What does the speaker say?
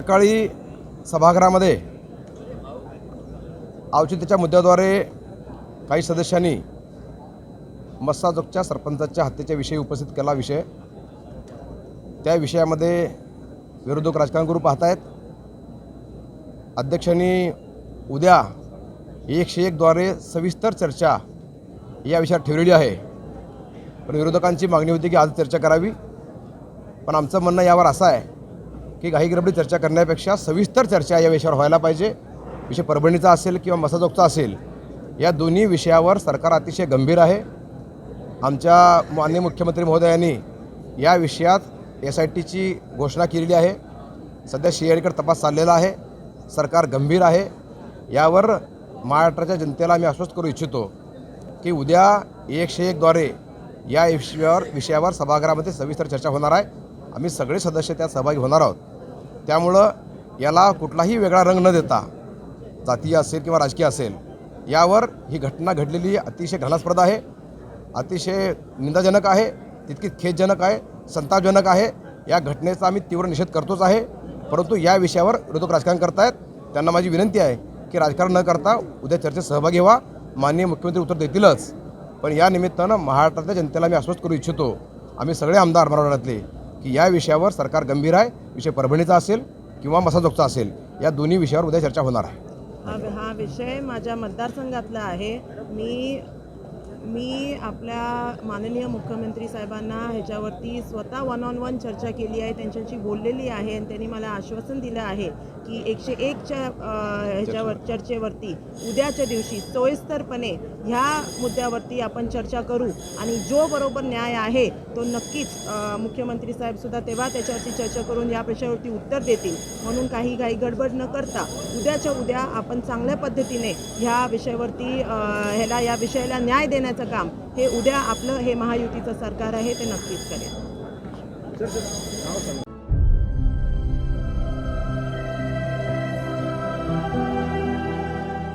सकाळी सभागृहामध्ये औचित्याच्या मुद्द्याद्वारे काही सदस्यांनी मस्साजोगच्या सरपंचाच्या हत्येच्या विषयी उपस्थित केला विषय। त्या विषयामध्ये विरोधक राजकारण करू पाहत आहेत। अध्यक्षांनी उद्या 101 द्वारे सविस्तर चर्चा या विषयावर ठेवलेली आहे, पण विरोधकांची मागणी होती की आज चर्चा करावी। पण आमचं म्हणणं यावर असं आहे की घाईगडबडी चर्चा करण्यापेक्षा सविस्तर चर्चा या विषयावर व्हायला पाहिजे। विषय परभणीचा असेल किंवा मस्साजोगचा असेल, या दोन्ही विषयावर सरकार अतिशय गंभीर आहे। आमच्या माननीय मुख्यमंत्री महोदयांनी या विषयात SITची घोषणा केलेली आहे। सध्या CIDकडे तपास चाललेला आहे। सरकार गंभीर आहे। यावर महाराष्ट्राच्या जनतेला मी आश्वस्त करू इच्छितो की उद्या 101 द्वारे या विषयावर सभागृहामध्ये सविस्तर चर्चा होणार आहे। आम्ही सगळे सदस्य त्यात सहभागी होणार आहोत। त्यामुळं याला कुठलाही वेगळा रंग न देता, जातीय असेल किंवा राजकीय असेल, यावर ही घटना घडलेली अतिशय घृणास्पद आहे, अतिशय निंदाजनक आहे, तितकीच खेदजनक आहे, संतापजनक आहे। या घटनेचा आम्ही तीव्र निषेध करतोच आहे। परंतु या विषयावर विरोधक राजकारण करतायत। त्यांना माझी विनंती आहे की राजकारण न करता उद्या चर्चेत सहभागी व्हा। माननीय मुख्यमंत्री उत्तर देतीलच, पण या निमित्तानं महाराष्ट्रातल्या जनतेला मी आश्वस्त करू इच्छितो, आम्ही सगळे आमदार मराठवाड्यातले, की या विषयावर सरकार गंभीर आहे। विषय परभणीचा असेल किंवा मस्साजोगचा असेल, या दोन्ही विषयावर उद्या चर्चा होणार आहे। हा विषय माझ्या मतदारसंघातला आहे। मी आपल्या माननीय मुख्यमंत्री साहेबांना ह्याच्यावरती स्वतः 1-on-1 चर्चा केली आहे, त्यांच्याशी बोललेली आहे आणि त्यांनी मला आश्वासन दिलं आहे की 101च्या ह्याच्यावर चर्चेवरती उद्याच्या दिवशी सोयीस्करपणे ह्या मुद्द्यावरती आपण चर्चा करू आणि जो बरोबर न्याय आहे तो नक्कीच मुख्यमंत्री साहेबसुद्धा तेव्हा त्याच्यावरती चर्चा करून या प्रश्नावरती उत्तर देतील। म्हणून काही गडबड न करता उद्याच्या उद्या आपण चांगल्या पद्धतीने ह्या विषयावरती या विषयाला न्याय देण्याचं काम हे उद्या आपलं हे महायुतीचं सरकार आहे ते नक्कीच करेल।